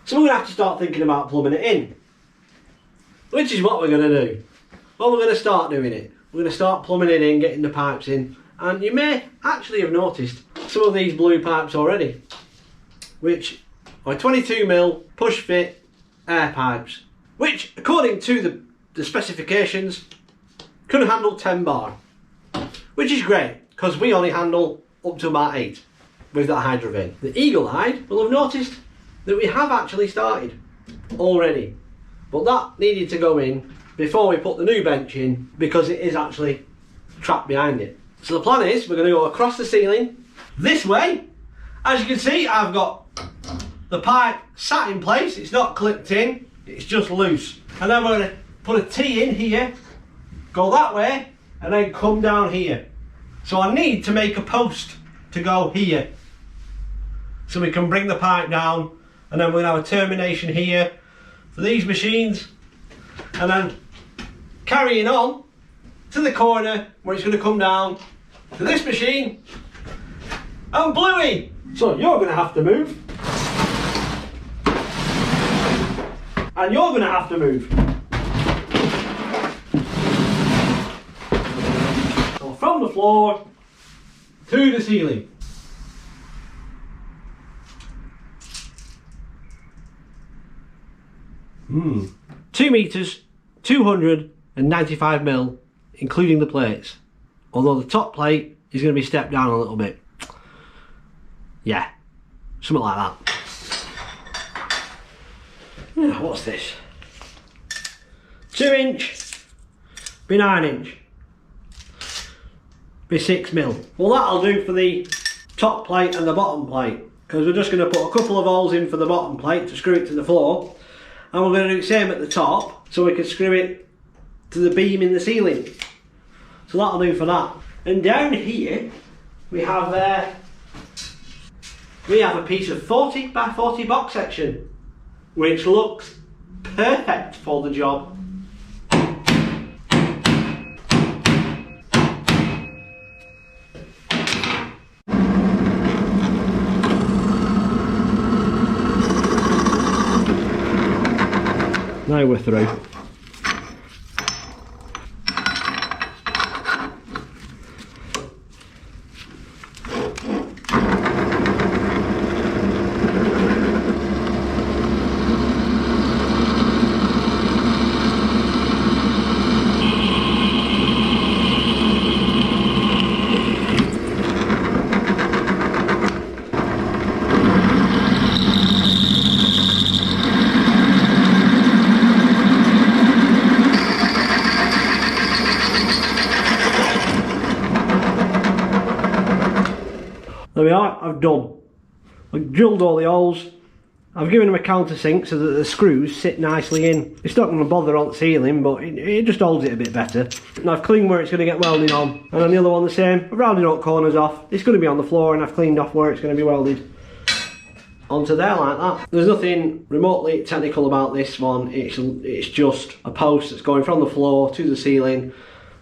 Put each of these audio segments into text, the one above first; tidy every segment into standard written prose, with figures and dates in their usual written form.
So we're going to have to start thinking about plumbing it in. Which is what we're going to do. Well, we're going to start doing it. We're going to start plumbing it in, getting the pipes in. And you may actually have noticed some of these blue pipes already, which are 22mm push fit air pipes, which according to the specifications could handle 10 bar, which is great because we only handle up to about 8 with that hydrovane. The eagle-eyed will have noticed that we have actually started already, but that needed to go in before we put the new bench in because it is actually trapped behind it. So the plan is we're going to go across the ceiling this way. As you can see, I've got the pipe sat in place, it's not clipped in, it's just loose. And then we're going to put a T in here, go that way, and then come down here. So I need to make a post to go here, so we can bring the pipe down, and then we're going to have a termination here for these machines, and then carrying on to the corner where it's going to come down to this machine and Bluey. So you're going to have to move, and you're going to have to move. So from the floor to the ceiling. Hmm. 2 meters, 295mm, including the plates. Although the top plate is going to be stepped down a little bit. Yeah, something like that. Yeah, what's this? 2-inch, be 9-inch, be 6mm. Well, that'll do for the top plate and the bottom plate, because we're just going to put a couple of holes in for the bottom plate to screw it to the floor, and we're going to do the same at the top so we can screw it to the beam in the ceiling. So that'll do for that. And down here we have a piece of 40 by 40 box section, which looks perfect for the job. Now we're through. There we are, I've done. I've drilled all the holes. I've given them a countersink so that the screws sit nicely in. It's not going to bother on the ceiling, but it just holds it a bit better. And I've cleaned where it's going to get welding on. And on the other one the same. I've rounded all corners off. It's going to be on the floor, and I've cleaned off where it's going to be welded onto there like that. There's nothing remotely technical about this one. It's just a post that's going from the floor to the ceiling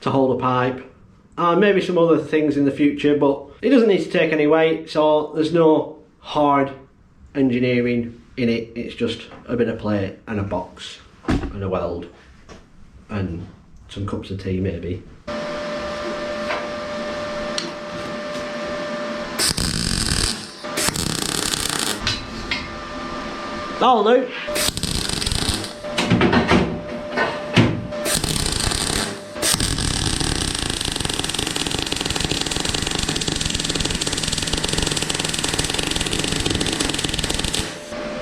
to hold a pipe. And maybe some other things in the future, but it doesn't need to take any weight, so there's no hard engineering in it. It's just a bit of plate and a box and a weld and some cups of tea maybe. That'll do.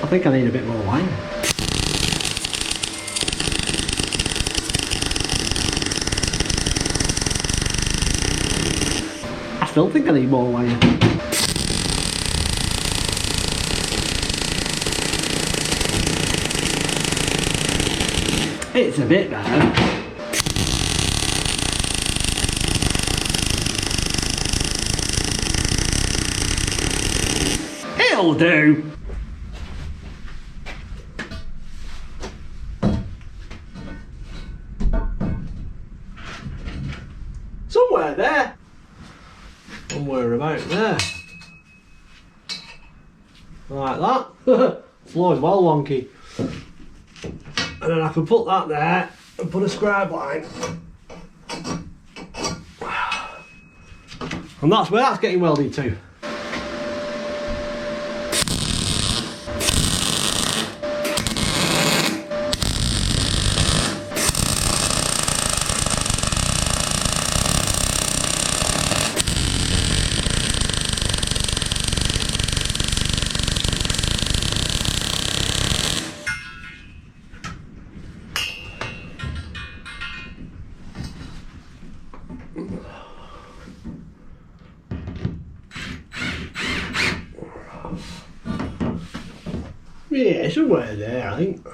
I think I need a bit more wire. I still think I need more wire. It's a bit better. It'll do. Somewhere there. Somewhere about there. Like that. floor is well wonky. And then I can put that there and put a scribe line. And that's where that's getting welded to. Yeah, somewhere there, I think.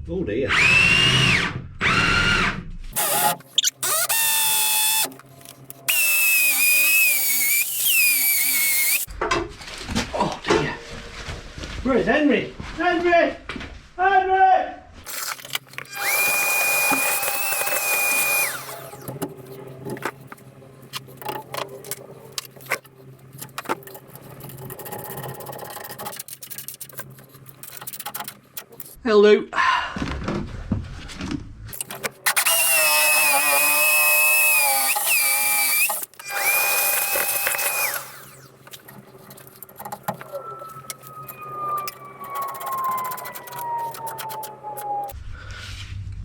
Oh dear. Oh dear. Where's Henry? Henry! Henry! Hello.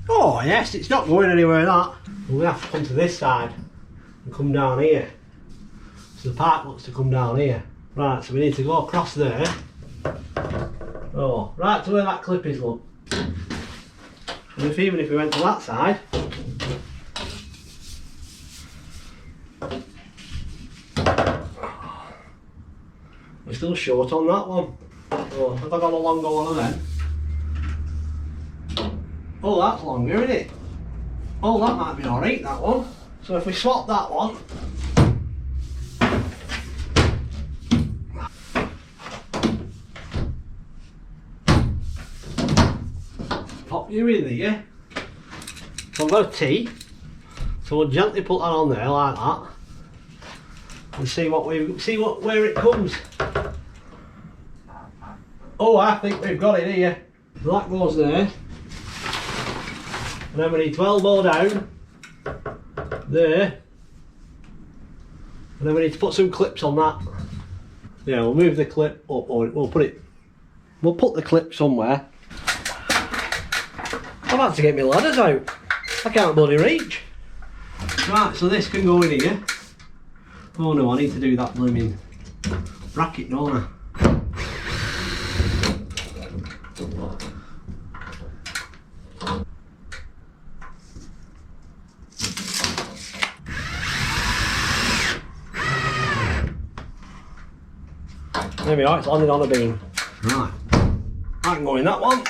Oh yes, it's not going anywhere that. We're going to have to come to this side and come down here. So the pipe wants to come down here. Right, so we need to go across there. Oh, right to where that clip is, look. And even if we went to that side, we're still short on that one. Oh, have I got a longer one then? Oh, that's longer, isn't it? Oh, that might be alright, that one. So if we swap that one, pop you in there. So I've got a T, so we'll gently put that on there like that, and see where it comes. Oh, I think we've got it here. So that goes there, and then we need to elbow down there, and then we need to put some clips on that. Yeah, we'll move the clip up, or we'll put the clip somewhere. I've had to get my ladders out. I can't bloody reach. Right, so this can go in here. Oh no, I need to do that blooming bracket, don't I? There we are, it's landing on a beam. Right, I can go in that one.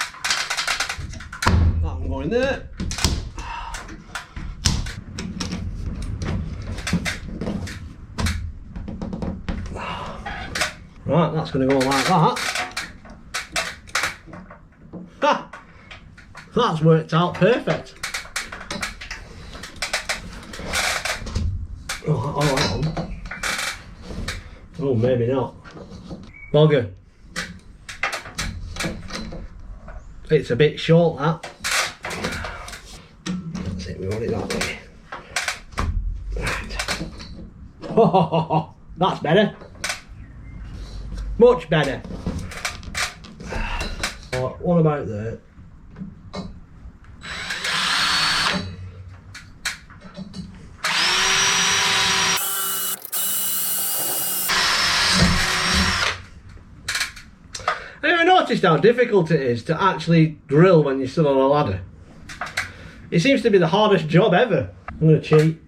That can go in there. Right, that's going to go like that. Ha! That's worked out perfect. Oh, hang on. Oh, maybe not. Bugger. It's a bit short, that. That's it, we want it that way. Right. Oh, that's better. Much better. What about there? Have you ever noticed how difficult it is to actually drill when you're still on a ladder? It seems to be the hardest job ever. I'm going to cheat.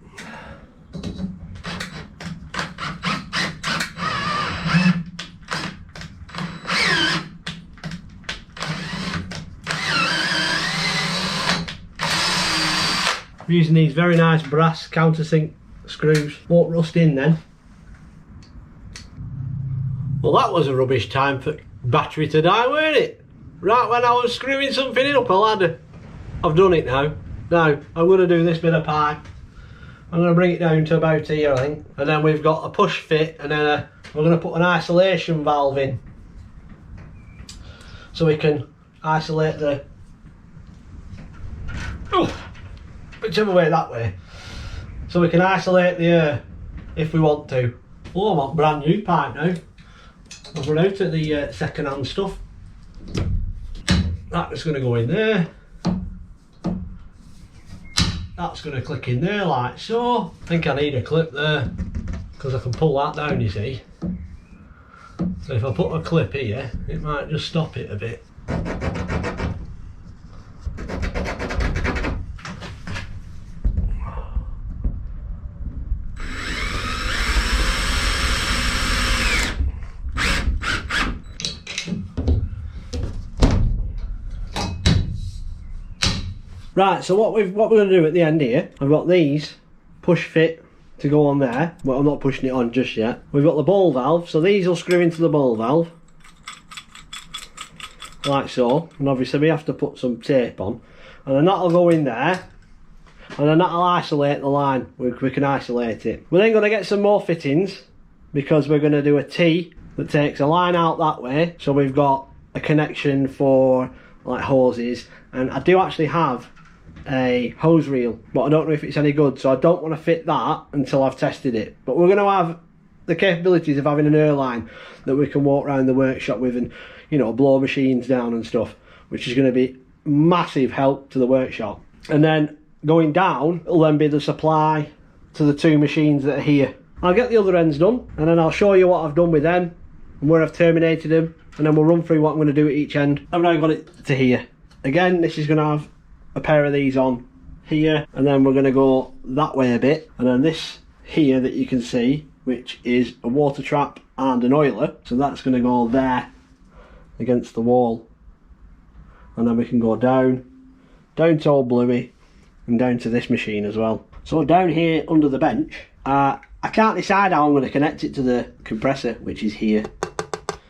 I'm using these very nice brass countersink screws. Won't rust in then. Well, that was a rubbish time for battery to die, weren't it? Right when I was screwing something in up a ladder. I've done it now. Now I'm going to do this bit of pipe. I'm going to bring it down to about here, I think, and then we've got a push fit, and then we're going to put an isolation valve in so we can isolate the whichever way, that way, so we can isolate the air if we want to. Oh, I want brand new pipe now. I've run out of the second hand stuff. That's going to go in there. That's going to click in there like so. I think I need a clip there because I can pull that down, you see. So if I put a clip here, it might just stop it a bit. Right, so what we're going to do at the end here, I've got these push fit to go on there. Well, I'm not pushing it on just yet. We've got the ball valve, so these will screw into the ball valve like so, and obviously we have to put some tape on, and then that'll go in there, and then that'll isolate the line. We can isolate it. We're then going to get some more fittings because we're going to do a T that takes a line out that way, so we've got a connection for like hoses, and I do actually have a hose reel, but I don't know if it's any good, so I don't want to fit that until I've tested it. But we're going to have the capabilities of having an Airline that we can walk around the workshop with and, you know, blow machines down and stuff, which is going to be massive help to the workshop. And then going down, it'll then be the supply to the two machines that are here. I'll get the other ends done, and then I'll show you what I've done with them and where I've terminated them, and then we'll run through what I'm going to do at each end. I've now got it to here. Again, this is going to have a pair of these on here, and then we're going to go that way a bit, and then this here that you can see, which is a water trap and an oiler, so that's going to go there against the wall, and then we can go down to Old Bluey and down to this machine as well. So down here under the bench, I can't decide how I'm going to connect it to the compressor, which is here,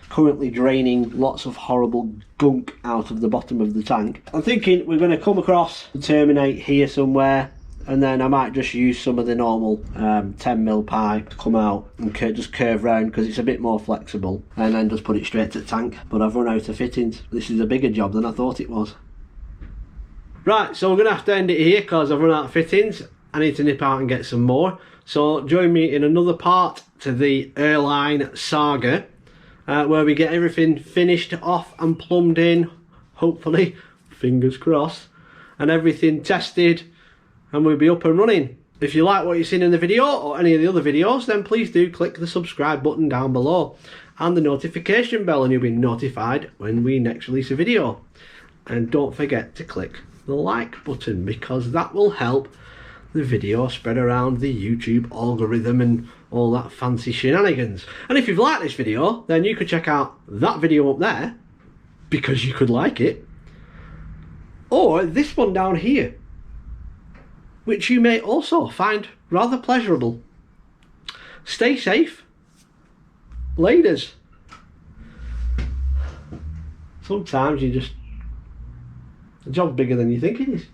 currently draining lots of horrible gunk out of the bottom of the tank. I'm thinking we're going to come across and terminate here somewhere, and then I might just use some of the normal 10mm pipe to come out and just curve round because it's a bit more flexible, and then just put it straight to the tank. But I've run out of fittings. This is a bigger job than I thought it was. Right, so we're going to have to end it here because I've run out of fittings. I need to nip out and get some more. So join me in another part to the Airline saga, where we get everything finished off and plumbed in, hopefully, fingers crossed, and everything tested, and we'll be up and running. If you like what you've seen in the video or any of the other videos, then please do click the subscribe button down below and the notification bell, and you'll be notified when we next release a video. And don't forget to click the like button because that will help the video spread around the YouTube algorithm and all that fancy shenanigans. And if you've liked this video, then you could check out that video up there because you could like it, or this one down here, which you may also find rather pleasurable. Stay safe, ladies. Sometimes the job's bigger than you think it is.